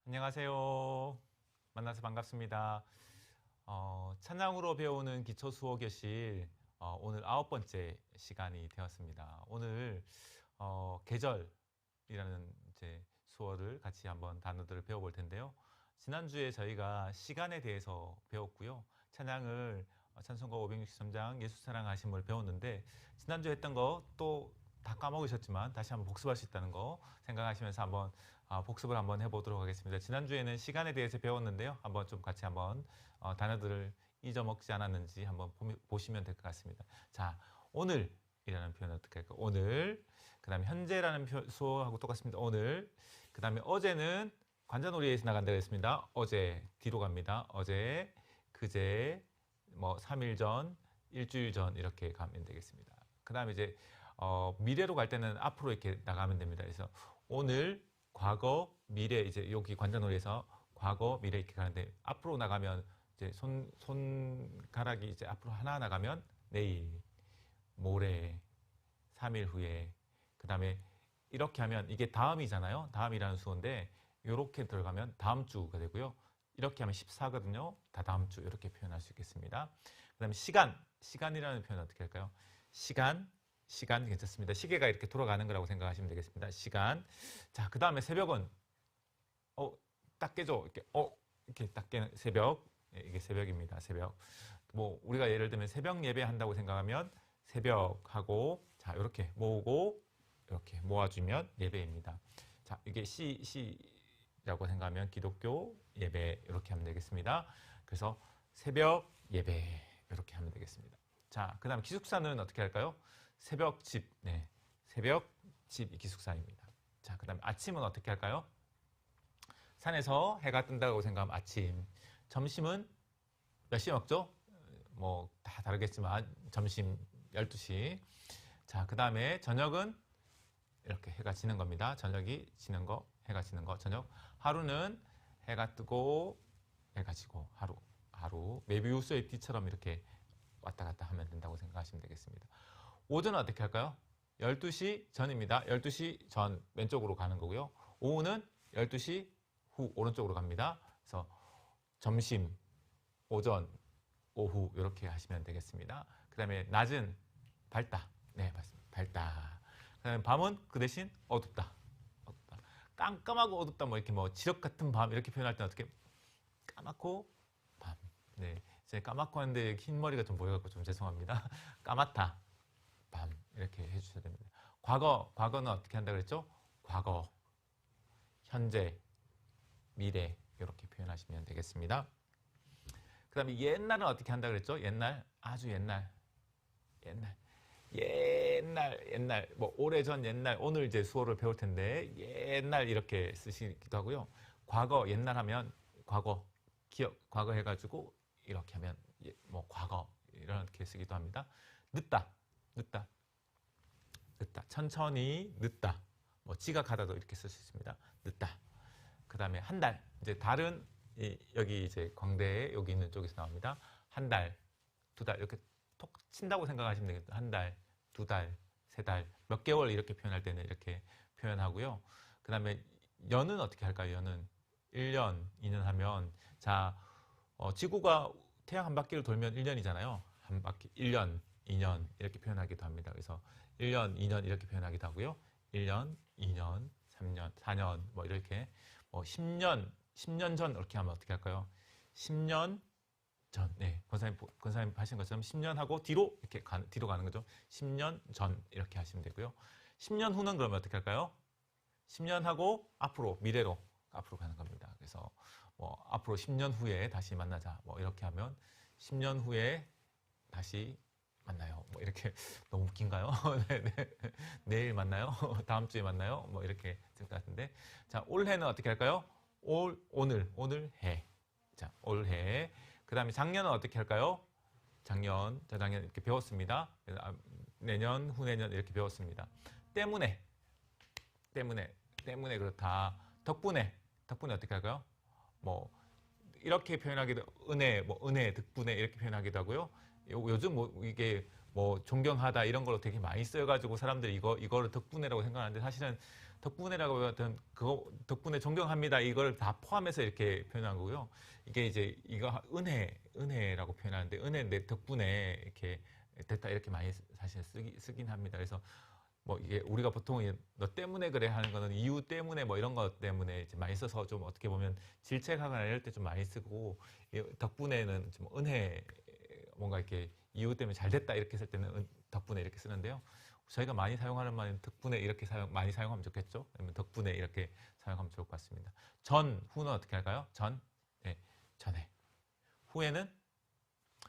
안녕하세요. 만나서 반갑습니다. 찬양으로 배우는 기초 수호 교실 오늘 9번째 시간이 되었습니다. 오늘 계절이라는 이제 수어를 같이 한번 단어들을 배워볼 텐데요. 지난주에 저희가 시간에 대해서 배웠고요. 찬양을 찬송가 563장 예수 사랑하심을 배웠는데 지난주에 했던 거 또 다 까먹으셨지만 다시 한번 복습할 수 있다는 거 생각하시면서 한번 복습을 한번 해보도록 하겠습니다. 지난주에는 시간에 대해서 배웠는데요. 한번 좀 같이 한번 단어들을 잊어먹지 않았는지 한번 보시면 될 것 같습니다. 자, 오늘이라는 표현 어떻게 할까요? 오늘, 그 다음에 현재라는 수어하고 똑같습니다. 오늘, 그 다음에 어제는 관자놀이에서 나간다고 했습니다. 어제, 뒤로 갑니다. 어제, 그제, 뭐 3일 전, 일주일 전 이렇게 가면 되겠습니다. 그 다음에 이제 미래로 갈 때는 앞으로 이렇게 나가면 됩니다. 그래서 오늘, 과거, 미래, 이제 여기 관자놀이에서 과거, 미래 이렇게 가는데 앞으로 나가면 이제 손가락이 이제 앞으로 하나 나가면 내일, 모레, 3일 후에, 그 다음에 이렇게 하면 이게 다음이잖아요. 다음이라는 수어인데 이렇게 들어가면 다음 주가 되고요. 이렇게 하면 14거든요. 다 다음 주 이렇게 표현할 수 있겠습니다. 그 다음에 시간이라는 표현 어떻게 할까요? 시간 괜찮습니다. 시계가 이렇게 돌아가는 거라고 생각하시면 되겠습니다. 시간. 자, 그 다음에 새벽은 딱 깨죠. 이렇게 딱 깨는 새벽. 이게 새벽입니다. 새벽. 뭐 우리가 예를 들면 새벽 예배 한다고 생각하면 새벽하고 자 이렇게 모으고 이렇게 모아주면 예배입니다. 자, 이게 시라고 생각하면 기독교 예배 이렇게 하면 되겠습니다. 그래서 새벽 예배 이렇게 하면 되겠습니다. 자, 그 다음 기숙사는 어떻게 할까요? 새벽집, 네, 새벽집이 기숙사입니다. 자, 그 다음에 아침은 어떻게 할까요? 산에서 해가 뜬다고 생각하면 아침. 점심은 몇 시에 먹죠? 뭐 다 다르겠지만 점심 12시. 자, 그 다음에 저녁은 이렇게 해가 지는 겁니다. 저녁이 지는 거, 해가 지는 거, 저녁. 하루는 해가 뜨고 해가 지고 하루 메비우스의 띠처럼 이렇게 왔다 갔다 하면 된다고 생각하시면 되겠습니다. 오전은 어떻게 할까요? 12시 전입니다. 12시 전 왼쪽으로 가는 거고요. 오후는 12시 후 오른쪽으로 갑니다. 그래서 점심, 오전, 오후 이렇게 하시면 되겠습니다. 그 다음에 낮은 밝다. 네, 맞습니다. 밝다. 그 다음에 밤은 그 대신 어둡다. 깜깜하고 어둡다. 뭐 이렇게 뭐 지력 같은 밤 이렇게 표현할 때 어떻게 까맣고 밤. 네, 이제 까맣고 하는데 흰 머리가 좀 보여갖고 좀 죄송합니다. 까맣다. 밤 이렇게 해주셔야 됩니다. 과거는 어떻게 한다 그랬죠? 과거, 현재, 미래 이렇게 표현하시면 되겠습니다. 그 다음에 옛날은 어떻게 한다 그랬죠? 옛날, 아주 옛날, 뭐 오래전 옛날, 오늘 이제 수어를 배울 텐데 옛날 이렇게 쓰시기도 하고요. 과거, 옛날 하면 과거, 과거 해가지고 이렇게 하면 뭐 과거 이렇게 쓰기도 합니다. 늦다, 천천히 늦다, 뭐 지각하다도 이렇게 쓸 수 있습니다. 늦다. 그 다음에 한 달, 이제 달은 여기 이제 광대에 여기 있는 쪽에서 나옵니다. 한 달, 두 달 이렇게 톡 친다고 생각하시면 되겠다. 한 달, 두 달, 세 달, 몇 개월 이렇게 표현할 때는 이렇게 표현하고요. 그 다음에 년은 어떻게 할까요? 연은 1년, 2년 하면 자 지구가 태양 한 바퀴를 돌면 1년이잖아요. 한 바퀴 1년, 2년 이렇게 표현하기도 합니다. 그래서 1년, 2년 이렇게 표현하기도 하고요. 1년, 2년, 3년, 4년 뭐 이렇게 10년 전 이렇게 하면 어떻게 할까요? 10년 전. 네, 권사님 하신 것처럼 10년 하고 뒤로 이렇게 뒤로 가는 거죠. 10년 전 이렇게 하시면 되고요. 10년 후는 그러면 어떻게 할까요? 10년 하고 앞으로 미래로 앞으로 가는 겁니다. 그래서 뭐 앞으로 10년 후에 다시 만나자. 뭐 이렇게 하면 10년 후에 다시 만나요. 뭐 이렇게 너무 웃긴가요? 네, 네. 내일 만나요? 다음 주에 만나요? 뭐 이렇게 될 것 같은데. 자, 올해는 어떻게 할까요? 오늘 해. 자, 올해. 그 다음에 작년은 어떻게 할까요? 작년, 저작년 이렇게 배웠습니다. 내년, 후내년 이렇게 배웠습니다. 때문에 그렇다. 덕분에 어떻게 할까요? 뭐 이렇게 표현하기도 은혜, 덕분에 이렇게 표현하기도 하고요. 요즘 뭐 이게 뭐 존경하다 이런 걸로 되게 많이 써가지고 사람들이 이거를 덕분에라고 생각하는데 사실은 덕분에라고 하던 그거 덕분에 존경합니다 이걸 다 포함해서 이렇게 표현한 거고요. 이게 이제 이거 은혜라고 표현하는데 은혜 내 덕분에 이렇게 됐다 이렇게 많이 사실 쓰긴 합니다. 그래서 뭐 이게 우리가 보통 너 때문에 그래 하는 거는 이유 때문에 뭐 이런 것 때문에 이제 많이 써서 좀 어떻게 보면 질책하거나 이럴 때 좀 많이 쓰고 덕분에는 좀 은혜 뭔가 이렇게 이유 때문에 잘 됐다 이렇게 쓸 때는 덕분에 이렇게 쓰는데요. 저희가 많이 사용하는 말은 덕분에 이렇게 많이 사용하면 좋겠죠. 아니면 덕분에 이렇게 사용하면 좋을 것 같습니다. 전, 후는 어떻게 할까요? 전, 네, 전에. 후에는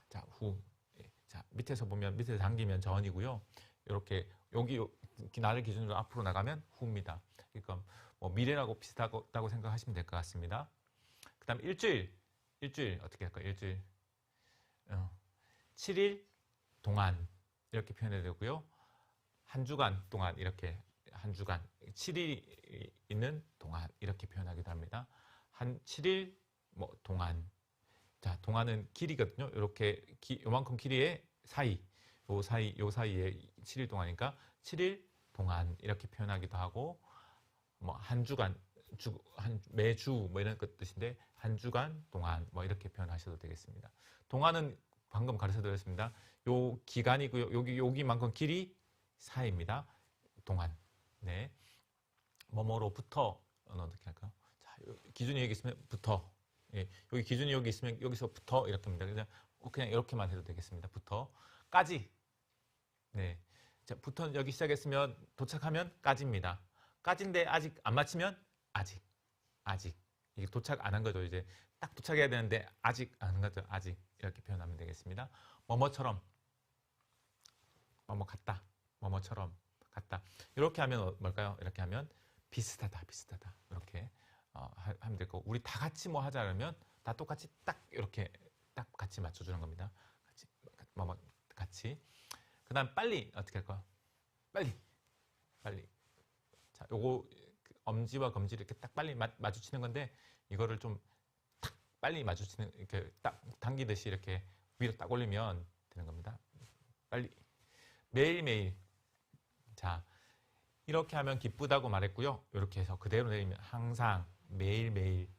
자, 후. 예, 자, 밑에서 보면 밑에서 당기면 전이고요. 이렇게 여기 나를 기준으로 앞으로 나가면 후입니다. 그러니까 뭐 미래라고 비슷하다고 생각하시면 될 것 같습니다. 그다음 일주일 어떻게 할까요? 일주일 7일 동안 이렇게 표현해야 되고요. 한 주간 동안 이렇게 한 주간 7일 있는 동안 이렇게 표현하기도 합니다. 한 7일 뭐 동안 자 동안은 길이거든요. 이렇게 요만큼 길이의 사이 요 사이에 7일 동안이니까 7일 동안 이렇게 표현하기도 하고 뭐 한 주간 매주 뭐 이런 것 뜻인데 한 주간 동안 뭐 이렇게 표현하셔도 되겠습니다. 동안은 방금 가르쳐 드렸습니다. 요 기간이고요. 여기만큼 길이 사이입니다. 동안. 네. 뭐뭐로부터 어떻게 할까요? 자, 기준이 여기 있으면 부터. 예, 여기 기준이 여기 있으면 여기서부터 이렇게 합니다. 그냥 이렇게만 해도 되겠습니다. 부터까지. 네. 자, 부터 여기 시작했으면 도착하면 까지입니다. 까지인데 아직 안 마치면 아직. 이게 도착 안 한 거죠. 이제 딱 도착해야 되는데 아직 안 한 거죠. 아직 이렇게 표현하면 되겠습니다. 뭐뭐처럼 뭐뭐 같다. 뭐뭐처럼 같다. 이렇게 하면 뭘까요? 이렇게 하면 비슷하다. 이렇게 하면 될 거고 우리 다 같이 뭐 하자 그러면 다 똑같이 딱 이렇게 딱 같이 맞춰주는 겁니다. 같이. 그다음 빨리 어떻게 할까요? 빨리. 자, 요거 엄지와 검지를 이렇게 딱 빨리 마주치는 건데 이거를 좀 탁 빨리 마주치는 이렇게 딱 당기듯이 이렇게 위로 딱 올리면 되는 겁니다. 빨리. 매일매일. 자, 이렇게 하면 기쁘다고 말했고요. 이렇게 해서 그대로 내리면 항상, 매일매일,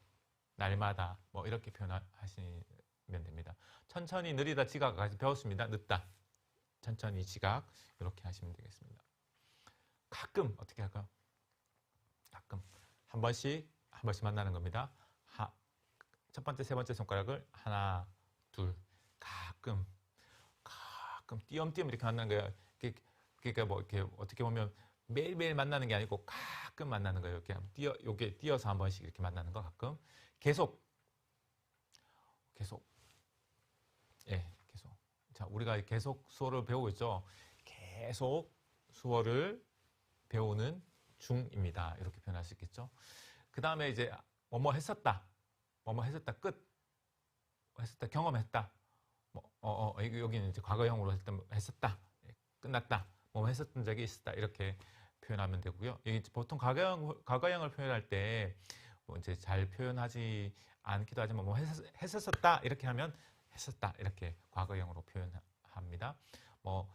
날마다 뭐 이렇게 표현하시면 됩니다. 천천히, 느리다, 지각까지 배웠습니다. 늦다, 천천히, 지각 이렇게 하시면 되겠습니다. 가끔 어떻게 할까요? 가끔 한 번씩 만나는 겁니다. 첫 번째, 세 번째 손가락을 하나, 둘, 가끔 띄엄띄엄 이렇게 만나는 거예요. 그러니까 뭐 이렇게 어떻게 보면 매일매일 만나는 게 아니고 가끔 만나는 거예요. 이렇게 띄어서 한 번씩 이렇게 만나는 거 가끔. 계속. 예, 계속. 자, 우리가 계속 수어를 배우고 있죠. 계속 수어를 배우는 중입니다. 이렇게 표현할 수 있겠죠. 그 다음에 이제 뭐뭐 했었다, 끝. 했었다, 경험했다. 여기는 이제 과거형으로 했었다, 끝났다, 뭐 했었던 적이 있었다 이렇게 표현하면 되고요. 여기 보통 과거형을 표현할 때 뭐 이제 잘 표현하지 않기도 하지만 뭐 했었다 이렇게 하면 했었다 이렇게 과거형으로 표현합니다. 뭐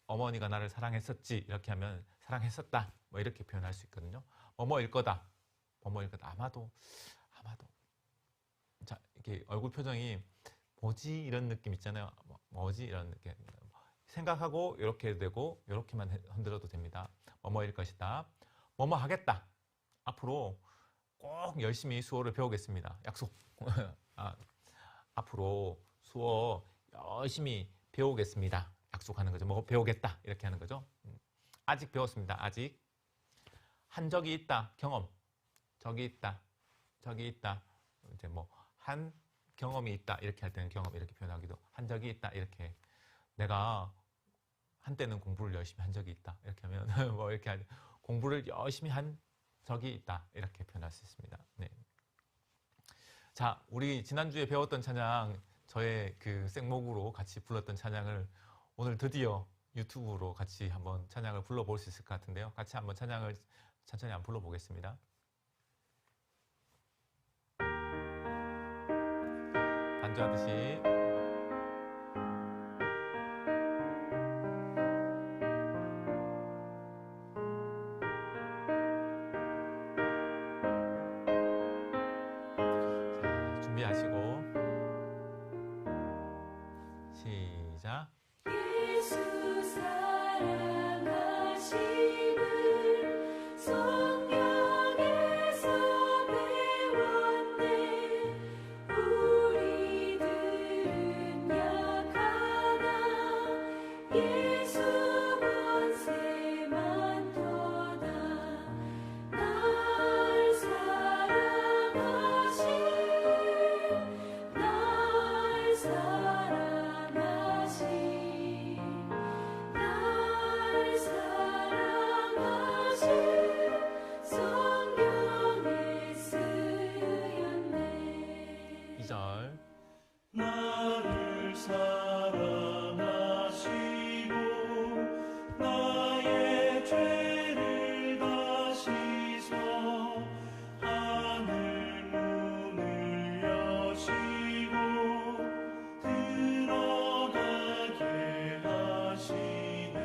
어머니가 나를 사랑했었지 이렇게 하면 사랑했었다 뭐 이렇게 표현할 수 있거든요. 뭐뭐일 거다, 아마도. 자, 이렇게 얼굴 표정이 뭐지 이런 느낌 있잖아요. 뭐지 이런 느낌. 생각하고 이렇게 되고 이렇게만 흔들어도 됩니다. 뭐뭐일 것이다. 뭐뭐 하겠다. 앞으로 꼭 열심히 수어를 배우겠습니다. 약속. 앞으로 수어 열심히 배우겠습니다. 약속하는 거죠. 뭐 배우겠다 이렇게 하는 거죠. 아직 배웠습니다. 아직. 한 적이 있다. 경험. 저기 있다. 이제 뭐 한 경험이 있다 이렇게 할 때는 경험 이렇게 표현하기도, 한 적이 있다 이렇게, 내가 한때는 공부를 열심히 한 적이 있다 이렇게 하면 뭐 이렇게 공부를 열심히 한 적이 있다 이렇게 표현할 수 있습니다. 네. 자, 우리 지난주에 배웠던 찬양, 저의 그 생목으로 같이 불렀던 찬양을 오늘 드디어 유튜브로 같이 한번 찬양을 불러볼 수 있을 것 같은데요. 같이 한번 찬양을 천천히 한번 불러보겠습니다. 반주하듯이. 준비하시고 시작. 예수 사랑하심을 성경에서 배웠네. 우리들은 약하나 예수 권세 많도다. 날 사랑하신 날 사랑하신 날 사랑하신 성경에 쓰였네. 2절. 나를 사랑하시고 나의 죄를 다시서 하늘 문을 여시고 들어가게 하시네.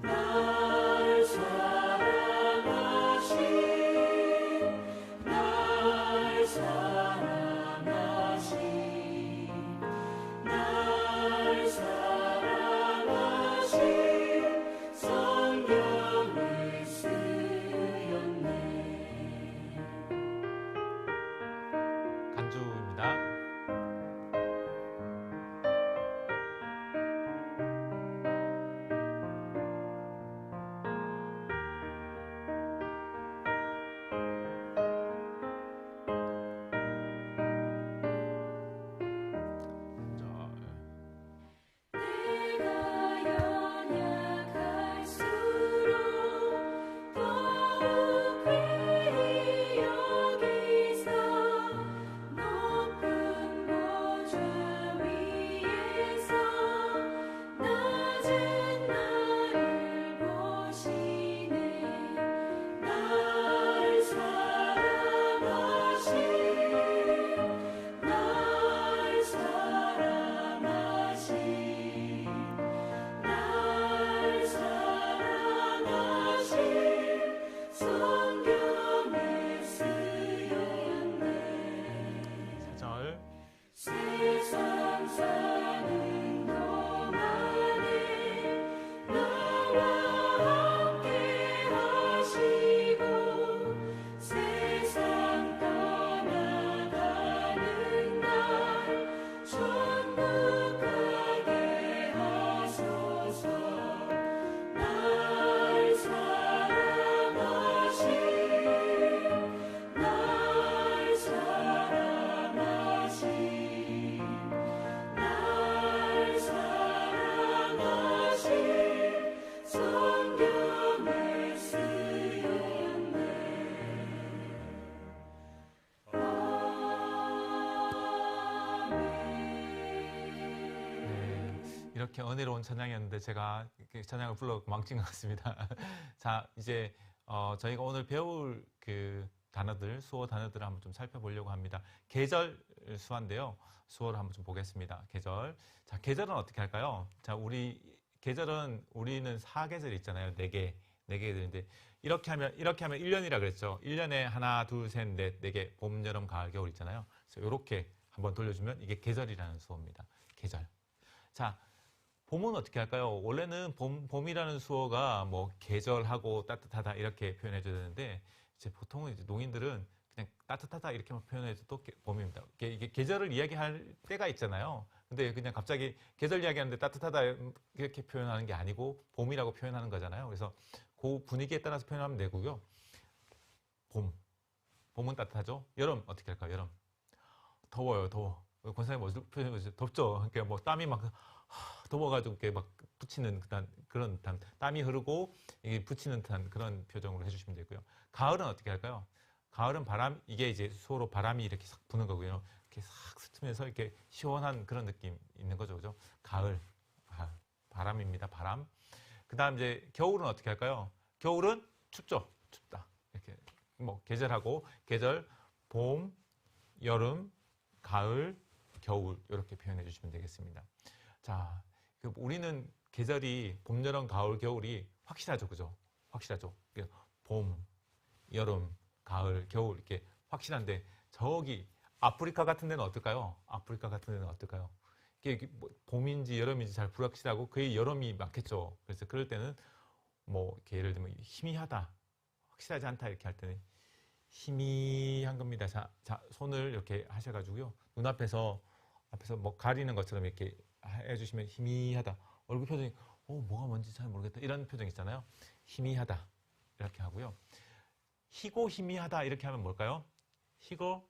날 사랑하신 날 사랑하신 날 사랑하신 성경에 쓰였네. 간주입니다. 내가 연약할수록 더욱 귀히 여기사 높은 보좌 위에서 낮은 나를 보시네. 날 사랑하신 날 사랑하신 날 사랑하신 성경에 쓰였네. 4절. 세상 사는 동안에 나와 함께 하시고 세상 떠나가는 날 천국 가게 하소서. 날 사랑하신 날 사랑하신 날 사랑하신 성경에 쓰였네. 네, 이렇게 은혜로운 찬양이었는데 제가 이렇게 찬양을 불러 망친 것 같습니다. 자, 이제 저희가 오늘 배울 그 단어들, 수어 단어들을 한번 좀 살펴보려고 합니다. 계절 수어인데요. 수어를 한번 좀 보겠습니다. 계절. 자, 계절은 어떻게 할까요? 자, 우리는 4계절이 있잖아요. 4개. 4개들인데 이렇게 하면 1년이라 그랬죠. 1년에 하나, 둘, 셋, 넷, 4개. 봄, 여름, 가을, 겨울 있잖아요. 그래서 이렇게 한번 돌려주면 이게 계절이라는 수어입니다. 계절. 자, 봄은 어떻게 할까요? 원래는 봄이라는 수어가 뭐 계절하고 따뜻하다 이렇게 표현해줘야 되는데 이제 보통은 이제 농인들은 그냥 따뜻하다 이렇게만 표현해도 봄입니다. 이게 계절을 이야기할 때가 있잖아요. 근데 그냥 갑자기 계절 이야기하는데 따뜻하다 이렇게 표현하는 게 아니고 봄이라고 표현하는 거잖아요. 그래서 그 분위기에 따라서 표현하면 되고요. 봄은 따뜻하죠. 여름 어떻게 할까요? 여름 더워요. 더워. 권사님 뭐 표현해보세요. 덥죠. 그러니까 뭐 땀이 막 더워가지고 이렇게 막 붙이는 그런 듯한 땀이 흐르고 이게 붙이는 듯한 그런 표정으로 해주시면 되고요. 가을은 어떻게 할까요? 가을은 이게 이제 수어로 바람이 이렇게 싹 부는 거고요. 이렇게 싹 스치면서 이렇게 시원한 그런 느낌 있는 거죠, 그죠? 가을, 바람입니다, 바람. 그다음 이제 겨울은 어떻게 할까요? 겨울은 춥죠, 춥다. 이렇게 뭐 계절하고 계절, 봄, 여름, 가을, 겨울 이렇게 표현해 주시면 되겠습니다. 자, 우리는 계절이 봄, 여름, 가을, 겨울이 확실하죠, 그죠? 확실하죠. 봄, 여름, 가을, 겨울 이렇게 확실한데 저기 아프리카 같은 데는 어떨까요? 아프리카 같은 데는 어떨까요? 이게 뭐 봄인지 여름인지 잘 불확실하고 거의 여름이 많겠죠. 그래서 그럴 때는 뭐 이렇게 예를 들면 희미하다, 확실하지 않다 이렇게 할 때는 희미한 겁니다. 자, 손을 이렇게 하셔가지고요. 눈앞에서 뭐 가리는 것처럼 이렇게 해주시면 희미하다. 얼굴 표정이 뭐가 뭔지 잘 모르겠다. 이런 표정 있잖아요. 희미하다 이렇게 하고요. 희고 희미하다 이렇게 하면 뭘까요? 희고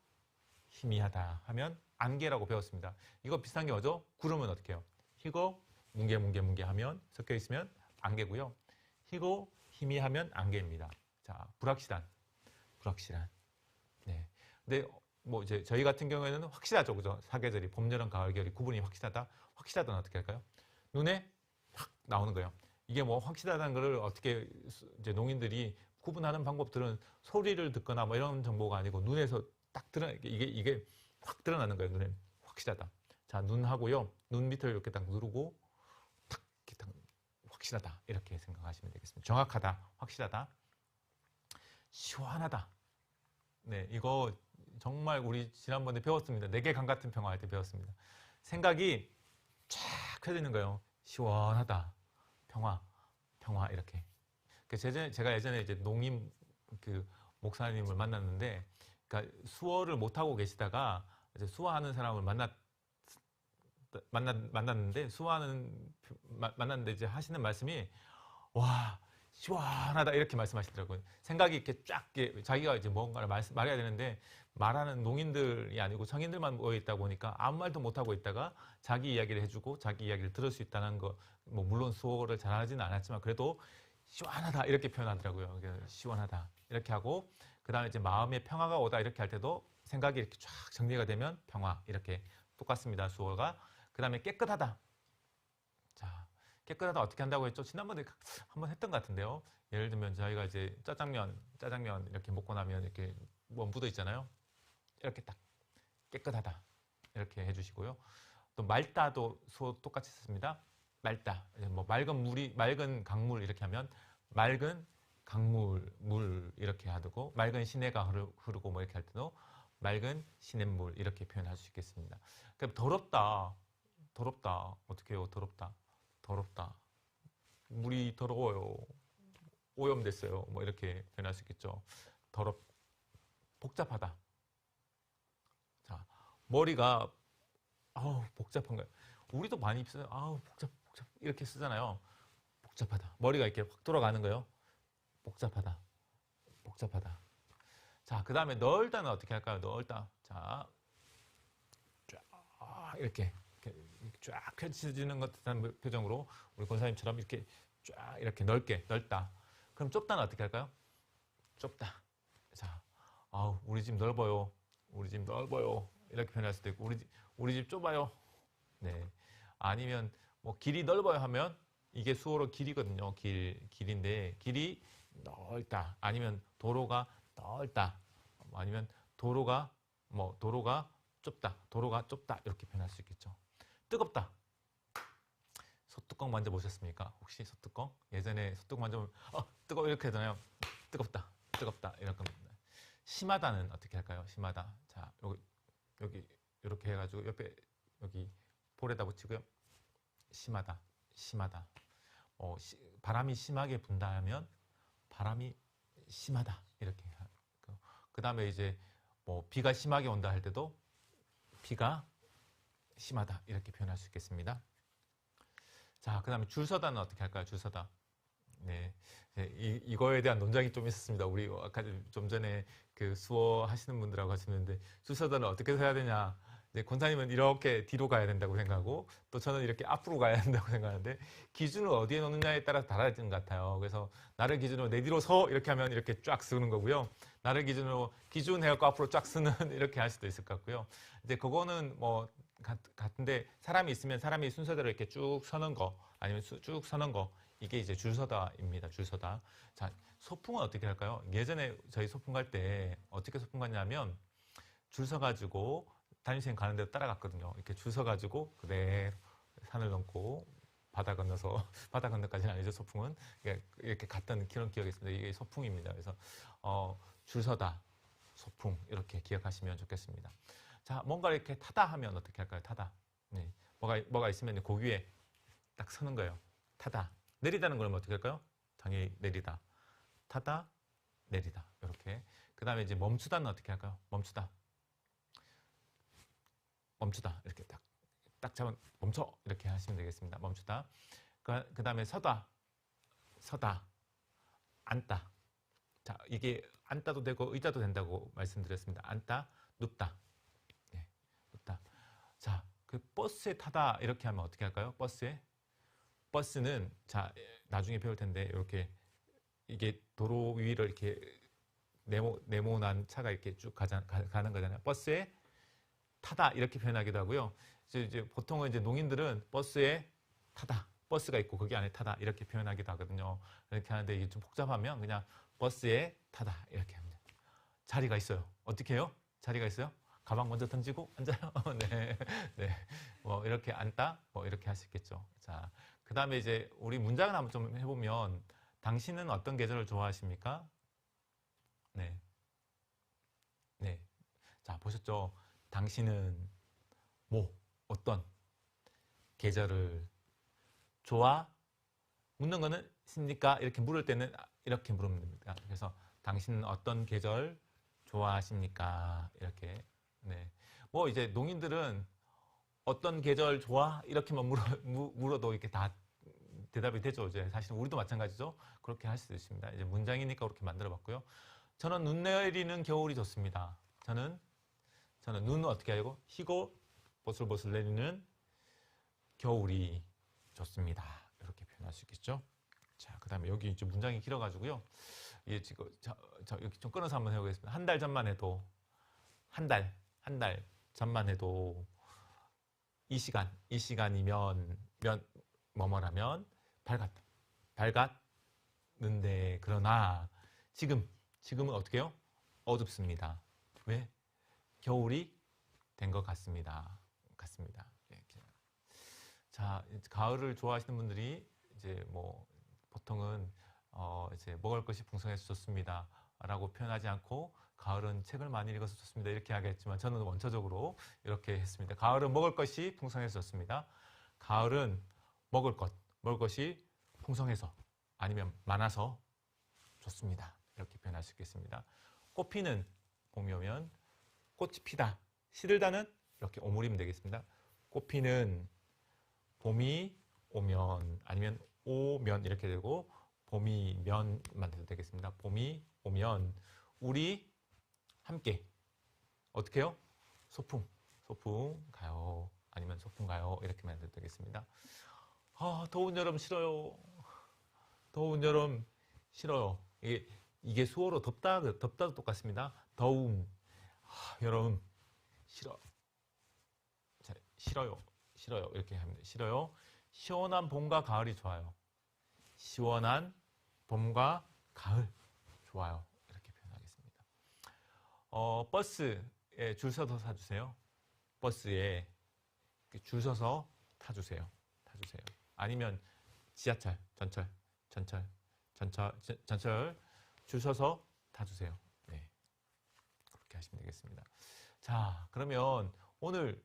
희미하다 하면 안개라고 배웠습니다. 이거 비슷한 게 뭐죠? 구름은 어떻게 해요? 희고 뭉게 하면 섞여 있으면 안개고요. 희고 희미하면 안개입니다. 자, 불확실한. 네. 근데 뭐 이제 저희 같은 경우에는 확실하죠, 그죠? 사계절이 봄, 여름, 가을, 겨울이 구분이 확실하다. 확실하다는 어떻게 할까요? 눈에 확 나오는 거예요. 이게 뭐 확실하다는 거를 어떻게 이제 농인들이 구분하는 방법들은 소리를 듣거나 뭐 이런 정보가 아니고 눈에서 딱 이게 확 드러나는 거예요. 눈에 확실하다. 자, 눈하고요. 눈 밑을 이렇게 딱 누르고 탁 이렇게 딱 확실하다. 이렇게 생각하시면 되겠습니다. 정확하다, 확실하다, 시원하다. 네, 이거 정말 우리 지난번에 배웠습니다. 네개 강 같은 평화 할 때 배웠습니다. 생각이 쫙 펴지는 거예요. 시원하다, 평화 이렇게. 제가 예전에 이제 농임 그 목사님을 만났는데, 그러니까 수어를 못 하고 계시다가 이제 수어하는 사람을 만났는데 만났는데 이제 하시는 말씀이 와, 시원하다 이렇게 말씀하시더라고요. 생각이 이렇게 쫙 자기가 이제 뭔가를 말해야 되는데 말하는 농인들이 아니고 성인들만 모여 있다 보니까 아무 말도 못 하고 있다가 자기 이야기를 해주고 자기 이야기를 들을 수 있다는 거, 뭐 물론 수어를 잘하지는 않았지만 그래도 시원하다 이렇게 표현하더라고요. 시원하다 이렇게 하고, 그 다음에 이제 마음의 평화가 오다 이렇게 할 때도 생각이 이렇게 쫙 정리가 되면 평화 이렇게 똑같습니다. 수어가. 그 다음에 깨끗하다. 자, 깨끗하다 어떻게 한다고 했죠? 지난번에 한번 했던 것 같은데요. 예를 들면 저희가 이제 짜장면 이렇게 먹고 나면 이렇게 뭐 묻어 있잖아요. 이렇게 딱 깨끗하다 이렇게 해주시고요. 또 맑다도 수어 똑같이 썼습니다. 맑다. 뭐 맑은 강물 이렇게 하면 맑은 강물 물 이렇게 하고, 맑은 시내가 흐르고 뭐 이렇게 할 때도 맑은 시냇물 이렇게 표현할 수 있겠습니다. 그럼 더럽다 어떻게 해요? 더럽다 물이 더러워요, 오염됐어요, 뭐 이렇게 표현할 수 있겠죠. 복잡하다. 자, 머리가 복잡한 거예요. 우리도 많이 써요. 복잡 이렇게 쓰잖아요. 복잡하다. 머리가 이렇게 확 돌아가는 거예요. 복잡하다. 자, 그 다음에 넓다는 어떻게 할까요? 넓다. 자, 쫙 이렇게 쫙 펼쳐지는 것 같은 표정으로 우리 권사님처럼 이렇게 쫙 이렇게 넓다. 그럼 좁다는 어떻게 할까요? 좁다. 자, 우리 집 넓어요. 이렇게 표현할 수도 있고, 우리 집 좁아요. 네. 아니면 뭐 길이 넓어요 하면 이게 수어로 길이거든요. 길인데 길이 넓다. 아니면 도로가 넓다. 아니면 도로가 좁다. 이렇게 표현할 수 있겠죠. 뜨겁다. 소뚜껑 만져보셨습니까? 혹시 소뚜껑? 예전에 소뚜껑 만져보면 뜨거워 이렇게 하잖아요. 뜨겁다 이런 겁니다. 심하다는 어떻게 할까요? 심하다. 자, 여기 이렇게 해가지고 옆에 여기 볼에다 붙이고요. 심하다. 바람이 심하게 분다 하면 바람이 심하다 이렇게. 그 다음에 이제 뭐 비가 심하게 온다 할 때도 비가 심하다 이렇게 표현할 수 있겠습니다. 자, 그 다음에 줄 서다는 어떻게 할까요? 줄 서다. 네, 이거에 대한 논쟁이 좀 있었습니다. 우리 아까 좀 전에 그 수어 하시는 분들하고 하시는데 줄 서다는 어떻게 서야 되냐. 권사님은 이렇게 뒤로 가야 된다고 생각하고, 또 저는 이렇게 앞으로 가야 된다고 생각하는데 기준을 어디에 놓느냐에 따라 달라지는 것 같아요. 그래서 나를 기준으로 내 뒤로 서 이렇게 하면 이렇게 쫙 쓰는 거고요. 나를 기준으로 기준 해갖고 앞으로 쫙 쓰는 이렇게 할 수도 있을 것 같고요. 이제 그거는 뭐 같은데 사람이 있으면 사람이 순서대로 이렇게 쭉 서는 거 아니면 쭉 서는 거, 이게 이제 줄서다입니다. 줄서다. 자, 소풍은 어떻게 할까요? 예전에 저희 소풍 갈 때 어떻게 소풍 갔냐면 줄 서가지고 담임선생님 가는 데로 따라갔거든요. 이렇게 줄 서가지고 그대로 산을 넘고 바다 건너서 바다 건너까지는 아니죠. 소풍은 이렇게 갔던 그런 기억이 있습니다. 이게 소풍입니다. 그래서 줄 서다, 소풍 이렇게 기억하시면 좋겠습니다. 자, 뭔가 이렇게 타다 하면 어떻게 할까요? 타다. 네. 뭐가 있으면 그 위에 딱 서는 거예요. 타다. 내리다는 그러면 어떻게 할까요? 당연히 내리다. 타다, 내리다. 이렇게. 그 다음에 이제 멈추다는 어떻게 할까요? 멈추다. 멈추다. 이렇게 딱 잡은, 멈춰. 이렇게 하시면 되겠습니다. 멈추다. 그 다음에 서다. 서다. 앉다. 자, 이게 앉다도 되고 의자도 된다고 말씀드렸습니다. 앉다, 눕다. 네, 눕다. 자, 그 버스에 타다 이렇게 하면 어떻게 할까요? 버스는 자, 나중에 배울 텐데 이렇게 이게 도로 위를 이렇게 네모난 차가 이렇게 쭉 가는 거잖아요. 버스에 타다 이렇게 표현하기도 하고요. 이제 보통은 이제 농인들은 버스에 타다. 버스가 있고 거기 안에 타다 이렇게 표현하기도 하거든요. 이렇게 하는데 이게 좀 복잡하면 그냥 버스에 타다 이렇게 합니다. 자리가 있어요. 어떻게 해요? 자리가 있어요? 가방 먼저 던지고 앉아요. 네, 네. 뭐 이렇게 앉다, 뭐 이렇게 할 수 있겠죠. 자, 그 다음에 이제 우리 문장을 한번 좀 해보면 당신은 어떤 계절을 좋아하십니까? 네, 네. 자, 보셨죠? 당신은 뭐 어떤 계절을 좋아? 묻는 거는 십니까? 이렇게 물을 때는 이렇게 물으면 됩니다. 그래서 당신은 어떤 계절 좋아하십니까? 이렇게. 네. 뭐 이제 농인들은 어떤 계절 좋아? 이렇게만 물어도 이렇게 다 대답이 되죠. 이제 사실은 우리도 마찬가지죠. 그렇게 할 수도 있습니다. 이제 문장이니까 그렇게 만들어 봤고요. 저는 눈 내리는 겨울이 좋습니다. 저는 눈은 어떻게 하고 희고 보슬보슬 내리는 겨울이 좋습니다. 이렇게 표현할 수 있겠죠. 자, 그 다음에 여기 이제 문장이 길어가지고요. 이게 지금 여기 좀 끊어서 한번 해보겠습니다. 한 달 전만 해도 한 달 전만 해도 이 시간이면 뭐뭐라면 밝았는데 그러나 지금은 어떻게 해요? 어둡습니다. 왜? 겨울이 된 것 같습니다. 이렇게. 자, 가을을 좋아하시는 분들이 이제 뭐 보통은 이제 먹을 것이 풍성해서 좋습니다. 라고 표현하지 않고 가을은 책을 많이 읽어서 좋습니다. 이렇게 하겠지만 저는 원초적으로 이렇게 했습니다. 가을은 먹을 것이 풍성해서 좋습니다. 가을은 먹을 것이 풍성해서 아니면 많아서 좋습니다. 이렇게 표현할 수 있겠습니다. 꽃피는 봄이 오면 꽃이 피다. 시들다는 이렇게 오므리면 되겠습니다. 꽃피는 봄이 오면 아니면 오면 이렇게 되고 봄이 면만 돼도 되겠습니다. 봄이 오면 우리 함께 어떻게 해요? 소풍 가요. 아니면 소풍 가요. 이렇게 만들어도 되겠습니다. 더운 여름 싫어요. 더운 여름 싫어요. 이게 수어로 덥다도 똑같습니다. 더움, 여름 싫어. 자, 싫어요. 이렇게 합니다. 싫어요. 시원한 봄과 가을이 좋아요. 시원한 봄과 가을 좋아요. 이렇게 표현하겠습니다. 버스에 줄 서서 타주세요. 버스에 줄 서서 타주세요. 아니면 지하철, 전철 줄 서서 타주세요. 네, 그렇게 하시면 되겠습니다. 자, 그러면 오늘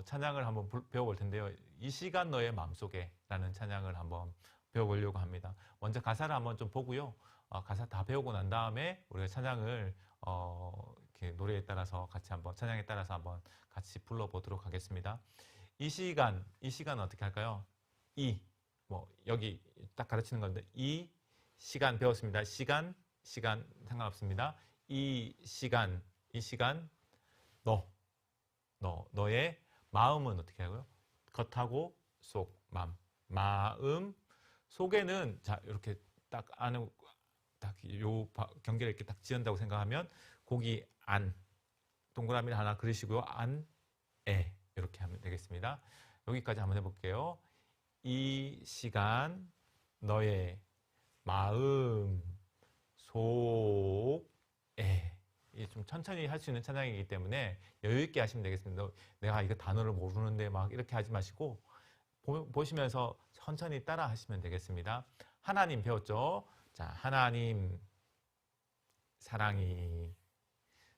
찬양을 한번 배워볼 텐데요. 이 시간 너의 마음속에 라는 찬양을 한번 배워보려고 합니다. 먼저 가사를 한번 좀 보고요. 가사 다 배우고 난 다음에 우리가 찬양을 이렇게 노래에 따라서 같이 한번 찬양에 따라서 한번 같이 불러보도록 하겠습니다. 이 시간 어떻게 할까요? 여기 딱 가르치는 건데 이 시간 배웠습니다. 시간 상관없습니다. 이 시간 너의 마음은 어떻게 하고요? 겉하고 속 마음 속에는 자 이렇게 딱 안에 딱 요 경계를 이렇게 딱 지은다고 생각하면 거기 안 동그라미를 하나 그리시고요. 안에 이렇게 하면 되겠습니다. 여기까지 한번 해볼게요. 이 시간 너의 마음 속에 이게 좀 천천히 할 수 있는 찬양이기 때문에 여유 있게 하시면 되겠습니다. 내가 이거 단어를 모르는데 막 이렇게 하지 마시고 보시면서 천천히 따라 하시면 되겠습니다. 하나님 배웠죠? 자, 하나님 사랑이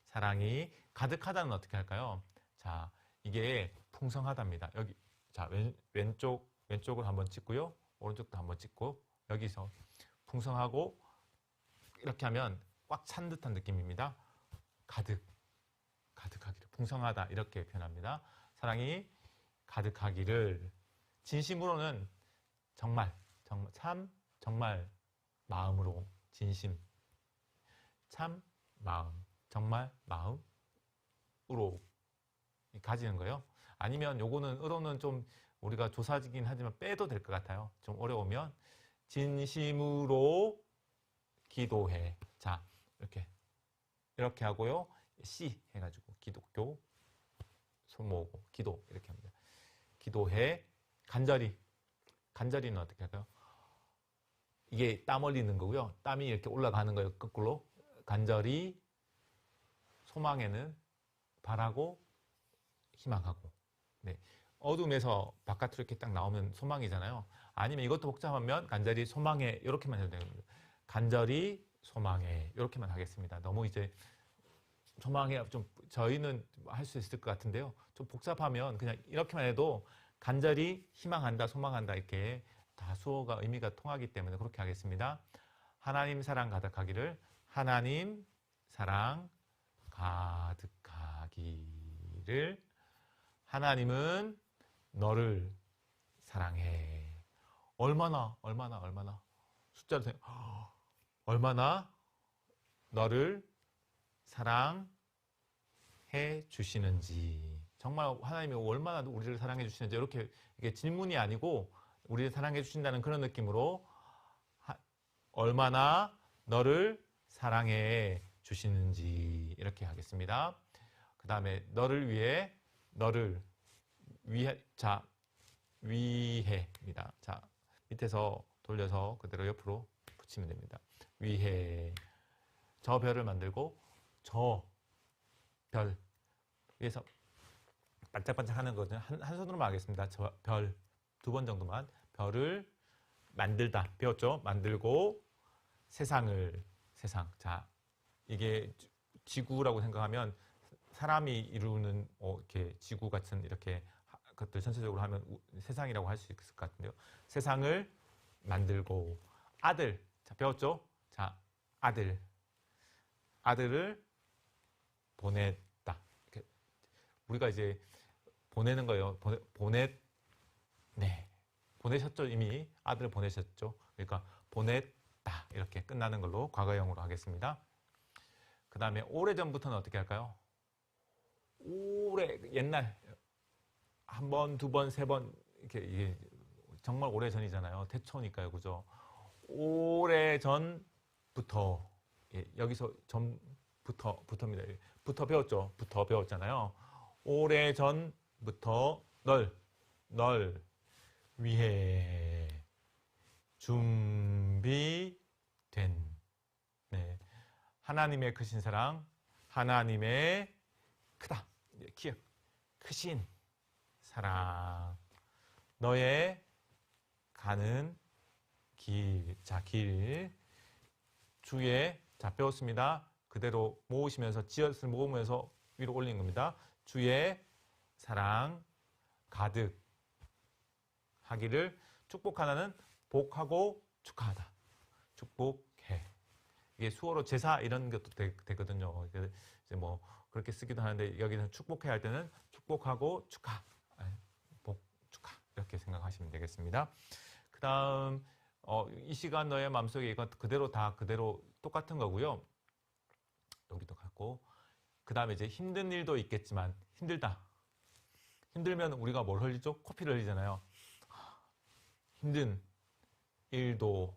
사랑이 가득하다는 어떻게 할까요? 자, 이게 풍성하답니다. 여기 자, 왼쪽을 한번 찍고요. 오른쪽도 한번 찍고 여기서 풍성하고 이렇게 하면 꽉 찬 듯한 느낌입니다. 가득하기를 풍성하다 이렇게 표현합니다. 사랑이 가득하기를 진심으로는 정말 마음으로 진심 참 마음 정말 마음으로 가지는 거예요. 아니면 요거는 으로는 좀 우리가 조사지긴 하지만 빼도 될 것 같아요. 좀 어려우면 진심으로 기도해. 자, 이렇게 하고요. 씨 해가지고 기독교 손 모으고 기도 이렇게 합니다. 기도해. 간절히는 어떻게 할까요? 이게 땀 흘리는 거고요. 땀이 이렇게 올라가는 거예요. 거꾸로. 간절히 소망에는 바라고 희망하고. 네. 어둠에서 바깥으로 이렇게 딱 나오면 소망이잖아요. 아니면 이것도 복잡하면 간절히 소망해 이렇게만 해도 됩니다. 간절히 소망해 이렇게만 하겠습니다. 너무 이제 소망해 좀 저희는 할 수 있을 것 같은데요. 좀 복잡하면 그냥 이렇게만 해도 간절히 희망한다, 소망한다 이렇게 다 수어가 의미가 통하기 때문에 그렇게 하겠습니다. 하나님 사랑 가득하기를. 하나님 사랑 가득하기를. 하나님은 너를 사랑해. 얼마나 숫자로 얼마나 너를 사랑해 주시는지. 정말 하나님이 얼마나 우리를 사랑해 주시는지 이렇게 이게 질문이 아니고 우리를 사랑해 주신다는 그런 느낌으로 얼마나 너를 사랑해 주시는지 이렇게 하겠습니다. 그 다음에 너를 위해 위해입니다. 자, 밑에서 돌려서 그대로 옆으로 붙이면 됩니다. 위해. 저 별을 만들고 저 별 위에서 반짝반짝 하는 거는 한 손으로만 하겠습니다. 저 별 두 번 정도만. 별을 만들다 배웠죠? 만들고 세상. 자, 이게 지구라고 생각하면 사람이 이루는 이렇게 지구 같은 이렇게 것들 전체적으로 하면 세상이라고 할 수 있을 것 같은데요. 세상을 만들고 아들. 자, 배웠죠? 자, 아들을 보냈다. 이렇게 우리가 이제 보내는 거예요. 보내셨죠? 이미 아들을 보내셨죠? 그러니까 보냈다 이렇게 끝나는 걸로 과거형으로 하겠습니다. 그 다음에 오래전부터는 어떻게 할까요? 옛날 한 번, 두 번, 세 번 이렇게 이게 정말 오래 전이잖아요. 태초니까요, 그죠? 오래 전부터 여기서 전부터입니다. 부터 배웠죠? 부터 배웠잖아요. 오래 전부터 널 위해 준비된 하나님의 크신 사랑, 하나님의 크신 사랑, 너의 가는 길. 자, 길 주의. 자, 배웠습니다. 그대로 모으시면서 지엇을 모으면서 위로 올리는 겁니다. 주의 사랑 가득 하기를. 축복하다는 복하고 축하하다. 축복해. 이게 수어로 제사 이런 것도 되거든요. 이제 뭐 그렇게 쓰기도 하는데 여기는 축복해야 할 때는 축복하고 축하. 축하 이렇게 생각하시면 되겠습니다. 그 다음 이 시간 너의 마음속에 이건 그대로 똑같은 거고요. 여기도 같고. 그 다음에 이제 힘든 일도 있겠지만 힘들다. 힘들면 우리가 뭘 흘리죠? 코피를 흘리잖아요. 힘든 일도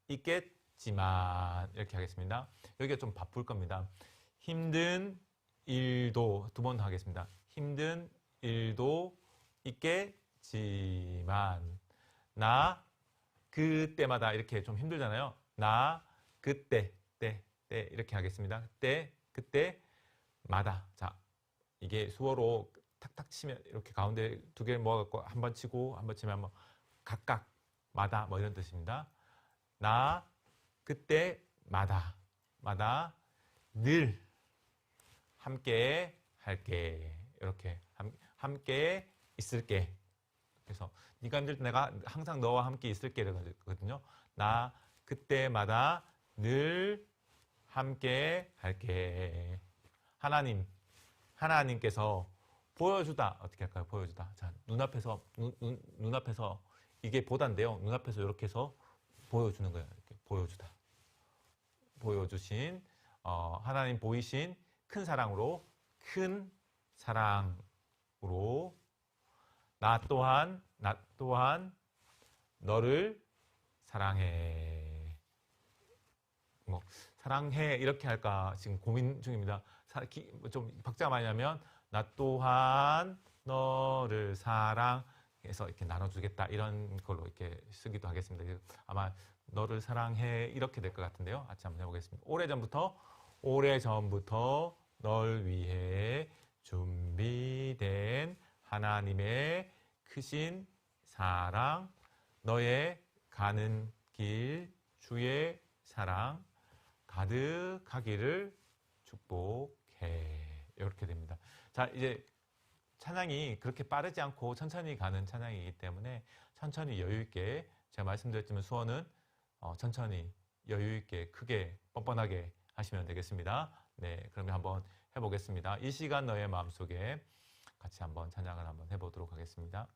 있겠지만 이렇게 하겠습니다. 여기가 좀 바쁠 겁니다. 힘든 일도 두 번 하겠습니다. 힘든 일도 있겠지만 나 그때마다 이렇게 좀 힘들잖아요. 나 그때 이렇게 하겠습니다. 그때마다. 자, 이게 수어로 탁탁 치면 이렇게 가운데 두 개를 모아갖고 한 번 치고 한 번 치면 뭐 각각 마다 뭐 이런 뜻입니다. 나 그때마다 늘 함께 할게. 이렇게 함께 있을게. 그래서 네가 힘들 때 내가 항상 너와 함께 있을게 이러거든요. 나 그때마다 늘 함께 할게. 하나님께서 보여주다. 어떻게 할까요? 보여주다. 자, 눈앞에서 이게 보다인데요. 눈앞에서 이렇게 해서 보여주는 거예요. 이렇게 보여주다. 보여주신 하나님 보이신 큰 사랑으로 나 또한 너를 사랑해. 뭐 사랑해 이렇게 할까 지금 고민 중입니다. 좀 박자가 많이 나면 나 또한 너를 사랑해서 이렇게 나눠주겠다 이런 걸로 이렇게 쓰기도 하겠습니다. 아마 너를 사랑해 이렇게 될 것 같은데요. 같이 한번 해보겠습니다. 오래전부터 널 위해 준비된 하나님의 크신 사랑, 너의 가는 길 주의 사랑 가득하기를 축복해. 이렇게 됩니다. 자, 이제 찬양이 그렇게 빠르지 않고 천천히 가는 찬양이기 때문에 천천히 여유 있게 제가 말씀드렸지만 수원은 천천히 여유 있게 크게 뻔뻔하게 하시면 되겠습니다. 네, 그러면 한번 해보겠습니다. 이 시간 너의 마음속에 같이 한번 찬양을 한번 해보도록 하겠습니다.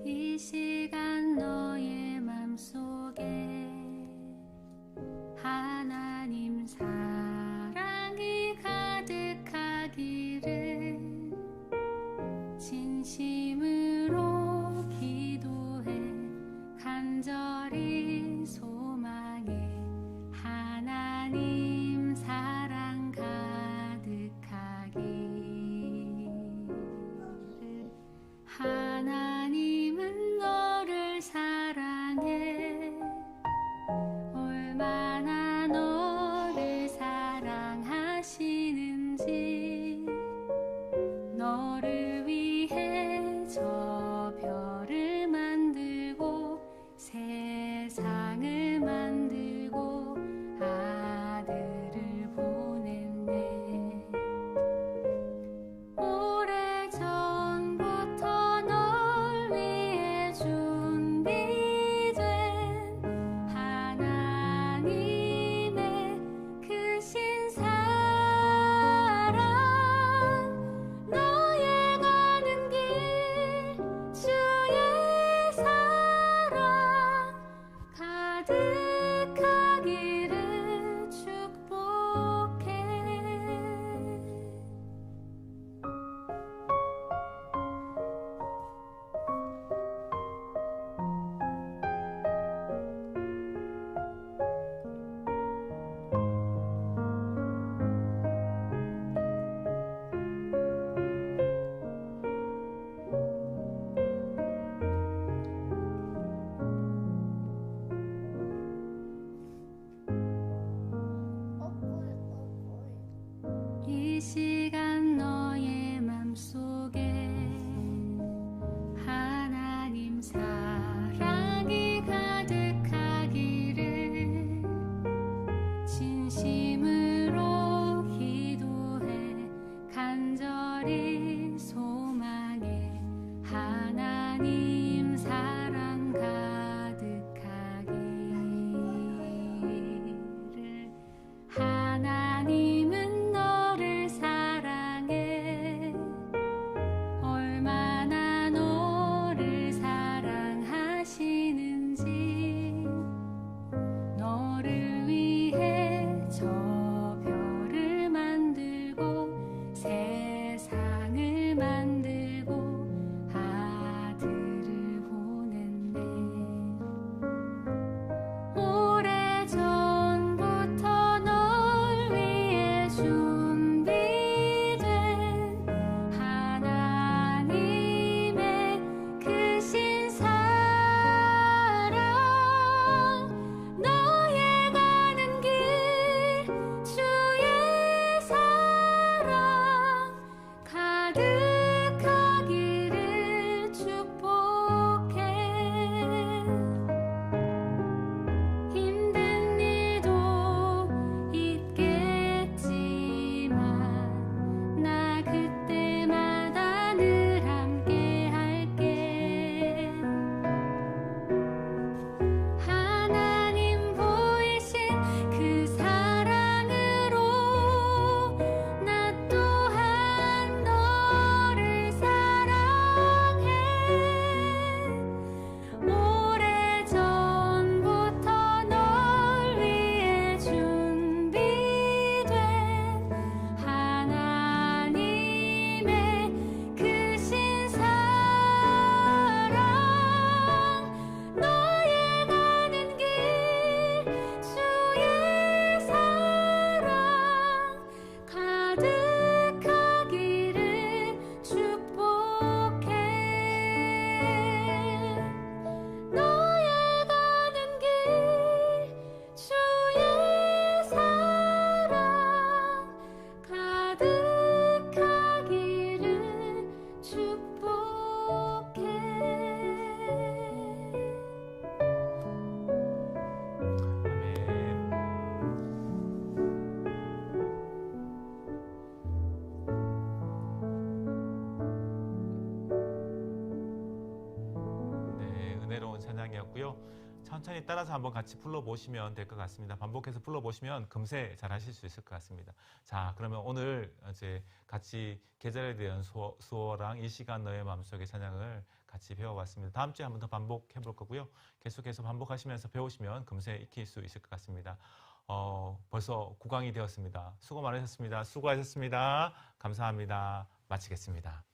이 시간 너의 맘속에 하나님 사랑이 가득하기를 진심으로 기도해 간절히 소망해 하나님 사랑 가득하기를 하나님은 너를 찬양이었고요. 천천히 따라서 한번 같이 불러보시면 될 것 같습니다. 반복해서 불러보시면 금세 잘 하실 수 있을 것 같습니다. 자, 그러면 오늘 이제 같이 계절에 대한 수어랑 이 시간 너의 마음속의 찬양을 같이 배워봤습니다. 다음 주에 한번 더 반복해 볼 거고요. 계속해서 반복하시면서 배우시면 금세 익힐 수 있을 것 같습니다. 벌써 9강이 되었습니다. 수고 많으셨습니다. 수고하셨습니다. 감사합니다. 마치겠습니다.